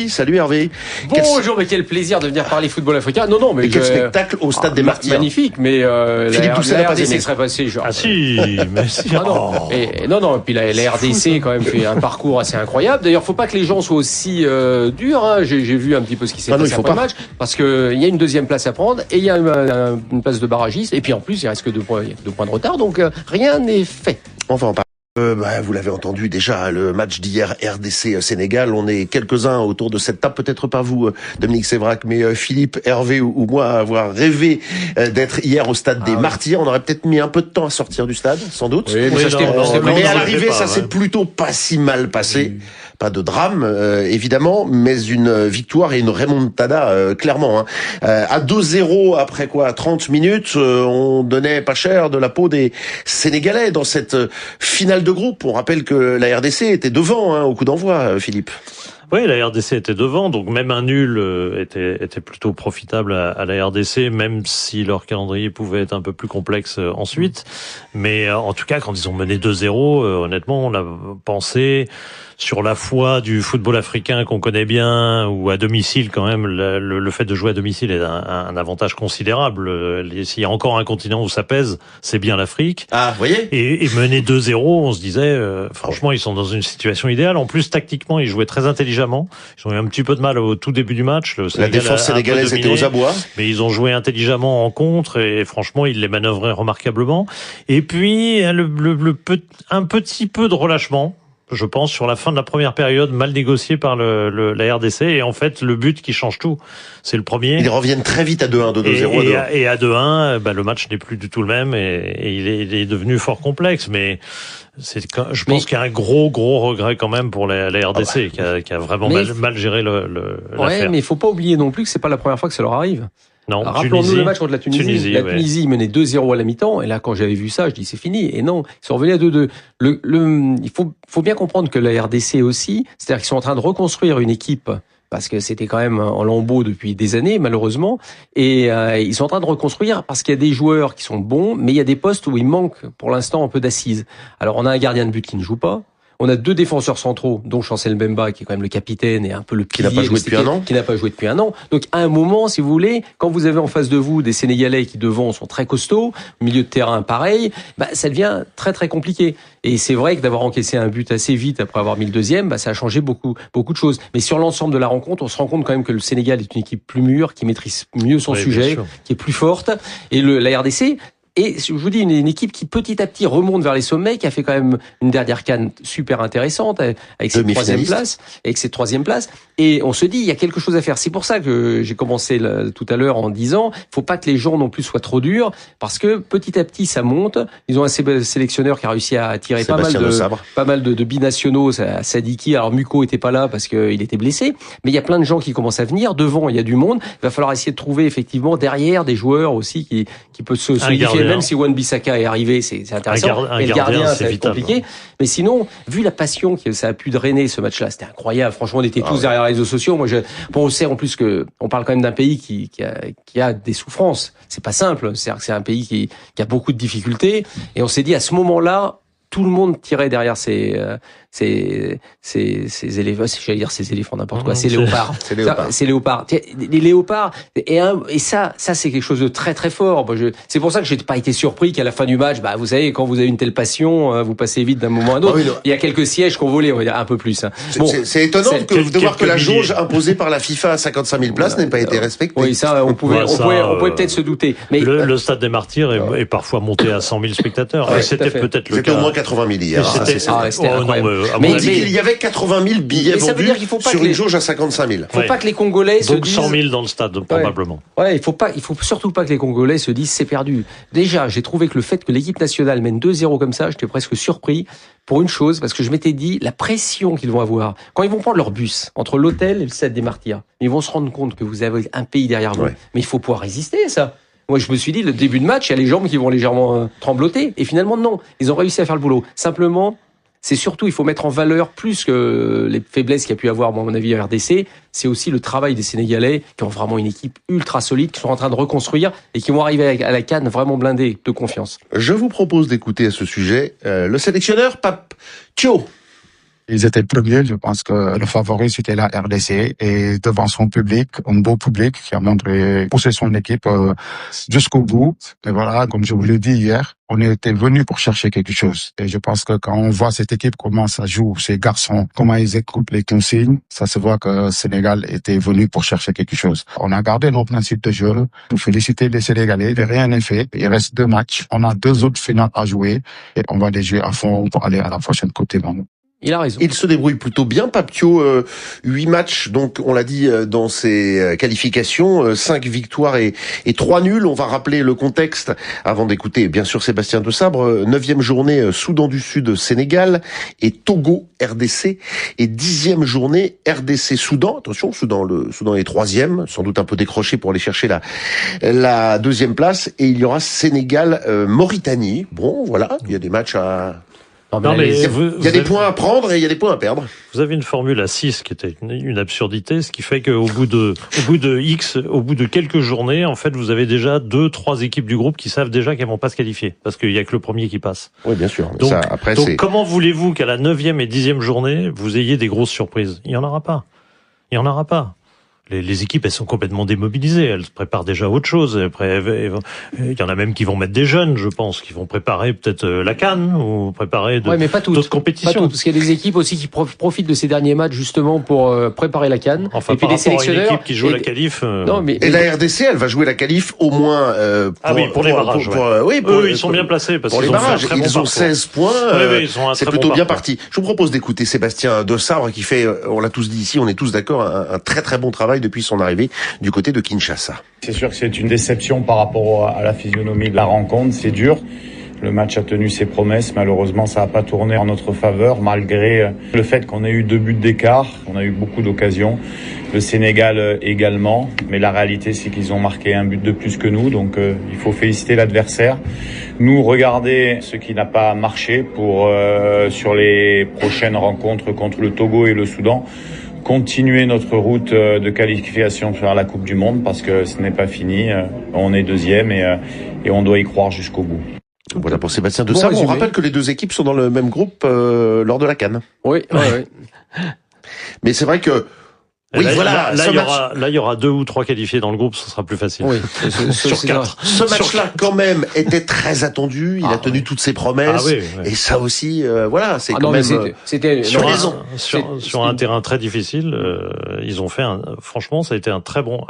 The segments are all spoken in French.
Salut Hervé. Bonjour, mais quel plaisir de venir parler football africain. Non, mais quel spectacle au Stade des Martyrs. Magnifique, mais Philippe Doucet n'a pas aimé. serait passé genre. Ah si, mais si. Non. Et puis la RDC quand même fait un parcours assez incroyable. D'ailleurs, faut pas que les gens soient aussi durs. Hein. J'ai vu un petit peu ce qui s'est passé après le match, parce que il y a une deuxième place à prendre et il y a une place de barragiste. Et puis en plus, il reste que 2 points de retard, donc rien n'est fait. On va en parler. Vous l'avez entendu déjà, le match d'hier RDC-Sénégal, on est quelques-uns autour de cette table, peut-être pas vous, Dominique Sévrac, mais Philippe, Hervé ou moi, avoir rêvé d'être hier au Stade des Martyrs. On aurait peut-être mis un peu de temps à sortir du stade, sans doute. Oui, mais à l'arrivée, ça s'est plutôt pas si mal passé. Pas de drame, évidemment, mais une victoire et une remontada, clairement. Hein. À 2-0, après 30 minutes, on donnait pas cher de la peau des Sénégalais dans cette finale de groupe. On rappelle que la RDC était devant au coup d'envoi, Philippe. Oui, la RDC était devant, donc même un nul était plutôt profitable à la RDC, même si leur calendrier pouvait être un peu plus complexe ensuite. Mais en tout cas, quand ils ont mené 2-0, honnêtement, on a pensé sur la foi du football africain qu'on connaît bien, ou à domicile quand même, le fait de jouer à domicile est un avantage considérable. S'il y a encore un continent où ça pèse, c'est bien l'Afrique. Ah, vous voyez. Et mener 2-0, on se disait, franchement, ils sont dans une situation idéale. En plus, tactiquement, ils jouaient très intelligemment. Ils ont eu un petit peu de mal au tout début du match. La défense sénégalaise était aux abois. Mais ils ont joué intelligemment en contre et franchement, ils les manœuvraient remarquablement. Et puis, un petit peu de relâchement, je pense, sur la fin de la première période, mal négocié par la RDC. Et en fait, le but qui change tout, c'est le premier. Ils reviennent très vite à 2-1, de 2-0 à 2-1. Et à 2-1, le match n'est plus du tout le même et il est devenu fort complexe. Mais je pense qu'il y a un gros regret quand même pour la RDC qui a vraiment mal géré l'affaire. Ouais, mais il faut pas oublier non plus que c'est pas la première fois que ça leur arrive. Non, rappelons-nous le match contre la Tunisie. La Tunisie menait 2-0 à la mi-temps, et là, quand j'avais vu ça, je dis c'est fini. Et non, ils sont revenus à 2-2. Il faut bien comprendre que la RDC aussi, c'est-à-dire qu'ils sont en train de reconstruire une équipe, parce que c'était quand même en lambeaux depuis des années, malheureusement. Et ils sont en train de reconstruire parce qu'il y a des joueurs qui sont bons, mais il y a des postes où il manque, pour l'instant, un peu d'assises. Alors, on a un gardien de but qui ne joue pas. On a 2 défenseurs centraux, dont Chancel Mbemba, qui est quand même le capitaine et un peu le pilier. Qui n'a pas joué depuis un an. Qui n'a pas joué depuis un an. Donc, à un moment, si vous voulez, quand vous avez en face de vous des Sénégalais qui devant sont très costauds, milieu de terrain pareil, ça devient très très compliqué. Et c'est vrai que d'avoir encaissé un but assez vite après avoir mis le deuxième, ça a changé beaucoup de choses. Mais sur l'ensemble de la rencontre, on se rend compte quand même que le Sénégal est une équipe plus mûre, qui maîtrise mieux son sujet, qui est plus forte. Et la RDC, et je vous dis, une équipe qui petit à petit remonte vers les sommets, qui a fait quand même une dernière CAN super intéressante avec cette troisième place. Et on se dit, il y a quelque chose à faire. C'est pour ça que j'ai commencé tout à l'heure en disant, faut pas que les gens non plus soient trop durs, parce que petit à petit ça monte. Ils ont un sélectionneur qui a réussi à attirer pas mal de binationaux, Sadiki. Alors Muko était pas là parce qu'il était blessé, mais il y a plein de gens qui commencent à venir. Devant, il y a du monde. Il va falloir essayer de trouver effectivement derrière des joueurs aussi qui peuvent se solidifier. Même si Wan-Bissaka est arrivé, c'est intéressant. Et le gardien, ça va être compliqué. Mais sinon, vu la passion que ça a pu drainer ce match-là, c'était incroyable. Franchement, on était tous derrière les réseaux sociaux. Moi, on sait en plus que on parle quand même d'un pays qui a des souffrances. C'est pas simple. C'est-à-dire que c'est un pays qui a beaucoup de difficultés. Et on s'est dit à ce moment-là, tout le monde tirait derrière ces éléphants, j'allais dire ces éléphants, n'importe quoi, ces léopards. Ces léopards. Les léopards, et ça c'est quelque chose de très très fort. C'est pour ça que j'ai pas été surpris qu'à la fin du match, vous savez, quand vous avez une telle passion, vous passez vite d'un moment à un autre. Il y a quelques sièges qu'on volait, on va dire, un peu plus. Bon, c'est étonnant de voir que la jauge imposée par la FIFA à 55 000 places n'ait pas été respectée. Oui, ça, on pouvait peut-être se douter. Mais le Stade des Martyrs est parfois monté à 100 000 spectateurs. C'était peut-être le cas. C'était au moins 80 000 hier. C'était incroyable. On dit qu'il y avait 80 000 billets vendus sur une jauge à 55 000. Faut pas que les Congolais se disent... Donc 100 000 dans le stade, probablement. Ouais, il faut surtout pas que les Congolais se disent c'est perdu. Déjà, j'ai trouvé que le fait que l'équipe nationale mène 2-0 comme ça, j'étais presque surpris pour une chose, parce que je m'étais dit la pression qu'ils vont avoir quand ils vont prendre leur bus entre l'hôtel et le Stade des Martyrs. Ils vont se rendre compte que vous avez un pays derrière vous. Mais il faut pouvoir résister à ça. Moi, je me suis dit, le début de match, il y a les jambes qui vont légèrement trembloter. Et finalement, non. Ils ont réussi à faire le boulot. Simplement, c'est surtout, il faut mettre en valeur plus que les faiblesses qu'il y a pu avoir, à mon avis, à RDC. C'est aussi le travail des Sénégalais, qui ont vraiment une équipe ultra solide, qui sont en train de reconstruire et qui vont arriver à la CAN vraiment blindés de confiance. Je vous propose d'écouter à ce sujet le sélectionneur Pape Thio. Ils étaient premiers, je pense que le favori c'était la RDC et devant son public, un beau public qui a montré pousser son équipe jusqu'au bout. Et voilà, comme je vous l'ai dit hier, on était venu pour chercher quelque chose. Et je pense que quand on voit cette équipe comment ça joue, ces garçons, comment ils écoutent les consignes, ça se voit que Sénégal était venu pour chercher quelque chose. On a gardé nos principes de jeu. Pour féliciter les Sénégalais, rien n'est fait. Il reste 2 matchs. On a 2 autres finales à jouer et on va les jouer à fond pour aller à la prochaine Coupe du Monde. Il a raison. Il se débrouille plutôt bien, Papio. 8 matchs, donc on l'a dit dans ses qualifications, 5 victoires et 3 nuls. On va rappeler le contexte avant d'écouter bien sûr Sébastien Desabre. 9e journée, Soudan du Sud, Sénégal et Togo, RDC. Et 10e journée, RDC, Soudan. Attention, le Soudan est 3e, sans doute un peu décroché pour aller chercher la 2e place. Et il y aura Sénégal, Mauritanie. Bon, voilà, il y a des matchs à... Non, mais il y a des points à prendre et il y a des points à perdre. Vous avez une formule à 6 qui était une absurdité, ce qui fait qu'au bout de quelques journées, en fait, vous avez déjà 2-3 équipes du groupe qui savent déjà qu'elles vont pas se qualifier, parce qu'il y a que le premier qui passe. Oui, bien sûr. Donc, comment voulez-vous qu'à la 9e et 10e journée, vous ayez des grosses surprises? Il y en aura pas. Les équipes, elles sont complètement démobilisées. Elles préparent déjà autre chose. Après, il y en a même qui vont mettre des jeunes, je pense, qui vont préparer peut-être la CAN ou préparer d'autres compétitions. Pas toutes, parce qu'il y a des équipes aussi qui profitent de ces derniers matchs justement pour préparer la CAN. Enfin, et puis des sélectionneurs. Une équipe qui joue la qualif. Et la RDC, elle va jouer la qualif au moins. Pour les barrages. Eux, ils sont bien placés parce qu'ils ont fait un très bon parcours. Ils ont 16 points. C'est plutôt bien parti. Je vous propose d'écouter Sébastien Desabre qui fait, on l'a tous dit ici, on est tous d'accord, un très très bon travail depuis son arrivée du côté de Kinshasa. C'est sûr que c'est une déception par rapport à la physionomie de la rencontre, c'est dur. Le match a tenu ses promesses, malheureusement ça n'a pas tourné en notre faveur malgré le fait qu'on ait eu 2 buts d'écart, on a eu beaucoup d'occasions, le Sénégal également, mais la réalité c'est qu'ils ont marqué un but de plus que nous, donc il faut féliciter l'adversaire. Nous regarder ce qui n'a pas marché pour sur les prochaines rencontres contre le Togo et le Soudan, continuer notre route de qualification vers la Coupe du Monde parce que ce n'est pas fini. On est 2e et on doit y croire jusqu'au bout. Voilà pour Sébastien Desabre. On rappelle que les 2 équipes sont dans le même groupe lors de la CAN. Oui. Mais c'est vrai que il y aura 2 ou 3 qualifiés dans le groupe, ce sera plus facile. Oui, sur 4. Ce match-là, quand même, était très attendu. Il a tenu toutes ses promesses. Et ça aussi, c'est quand même c'était sur un terrain très difficile. Ils ont fait franchement, ça a été un très bon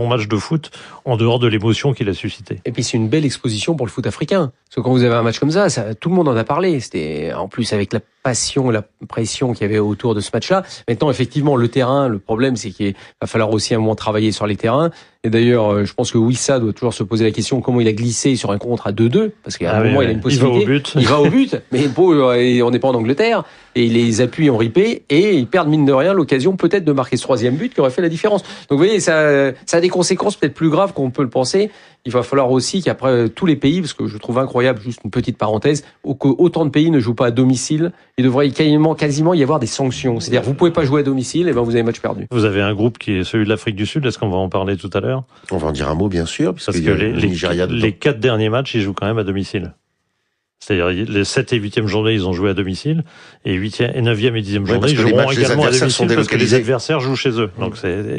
match de foot en dehors de l'émotion qu'il a suscité. Et puis c'est une belle exposition pour le foot africain. Parce que quand vous avez un match comme ça, tout le monde en a parlé. C'était en plus avec la passion, la pression qu'il y avait autour de ce match-là. Maintenant, effectivement, le terrain, le problème, c'est qu'il va falloir aussi un moment travailler sur les terrains. Et d'ailleurs, je pense que Wissa doit toujours se poser la question comment il a glissé sur un contre à 2-2, parce qu'à un moment, il a une possibilité. Il va au but, mais on n'est pas en Angleterre. Et les appuis ont ripé, et ils perdent mine de rien l'occasion peut-être de marquer ce 3e but qui aurait fait la différence. Donc vous voyez, ça a des conséquences peut-être plus graves qu'on peut le penser. Il va falloir aussi qu'après tous les pays, parce que je trouve incroyable, juste une petite parenthèse, qu'autant de pays ne jouent pas à domicile, il devrait quasiment y avoir des sanctions. C'est-à-dire, vous pouvez pas jouer à domicile, et ben vous avez match perdu. Vous avez un groupe qui est celui de l'Afrique du Sud, est-ce qu'on va en parler tout à l'heure? On va en dire un mot, bien sûr, parce que les 4 derniers matchs, ils jouent quand même à domicile. C'est-à-dire, les 7 et 8e journées, ils ont joué à domicile, et 8e et 9e et 10e journée, ils joueront également à domicile parce que les adversaires jouent chez eux. Donc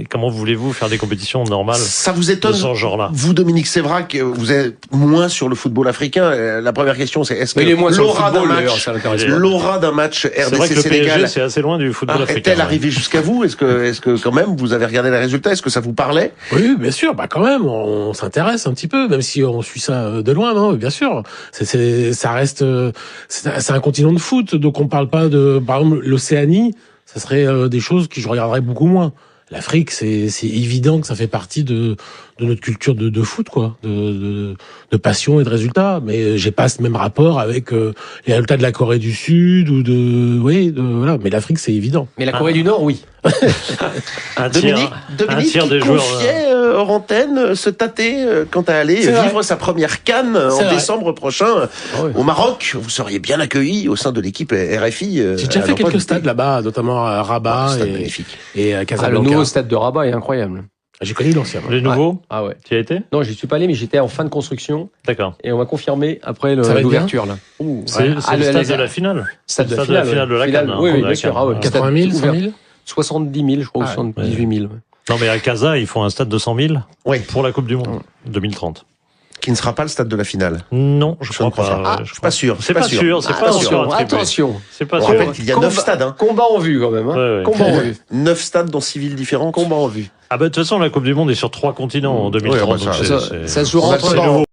comment voulez-vous faire des compétitions normales? Ça vous étonne? De ce genre-là. Vous, Dominique Sévrac, vous êtes moins sur le football africain. La première question, c'est est-ce que l'aura d'un match RDC Sénégal, c'est assez loin du football africain. Est-elle arrivée jusqu'à vous? Est-ce que quand même, vous avez regardé les résultats? Est-ce que ça vous parlait? Oui, bien sûr. Quand même, on s'intéresse un petit peu, même si on suit ça de loin, non? Bien sûr. Ça reste, c'est un continent de foot, donc on parle pas de, par exemple, l'Océanie, ça serait des choses que je regarderais beaucoup moins. L'Afrique, c'est évident que ça fait partie de notre culture de foot, quoi, de passion et de résultats. Mais j'ai pas ce même rapport avec les résultats de la Corée du Sud ou voilà. Mais l'Afrique, c'est évident. Mais la Corée du Nord, oui. Dominique qui confiait hors antenne se tâter quant à aller vivre sa première CAN en décembre prochain au Maroc. Vous seriez bien accueilli au sein de l'équipe RFI. J'ai déjà fait quelques stades là-bas, notamment à Rabat et Casablanca. Le nouveau stade de Rabat est incroyable. J'ai connu l'ancien. Les nouveaux, Ah ouais. tu y as été? Non, j'y suis pas allé, mais j'étais en fin de construction D'accord. et on m'a confirmé après Ça va être l'ouverture là. Ouh, C'est ouais. le Ah, stade de la finale. Stade de la Stade de la finale, finale de la Finale, CAN, hein, oui, de oui, la bien sûr. CAN. Ah ouais, 80 000, 100 000? 70 000, je crois, Ah, 78 000. Non, mais à Casa, ils font un stade de 100 000 Oui. pour la Coupe du Monde 2030. Qui ne sera pas le stade de la finale. Non, je ne crois crois pas. pas. Je suis pas sûr. C'est pas sûr, c'est pas Attention, encore attribué. attention. C'est pas On sûr. rappelle qu'il y a 9 stades. Hein. Combat en vue quand même. Hein. Ouais, ouais. Combat en vue. 9 stades dans 6 villes différentes. Combat en vue. Ah bah de toute façon, la Coupe du Monde est sur 3 continents en 2030. Oui, bah, donc ça- c'est- Ça se joue On a entre le temps.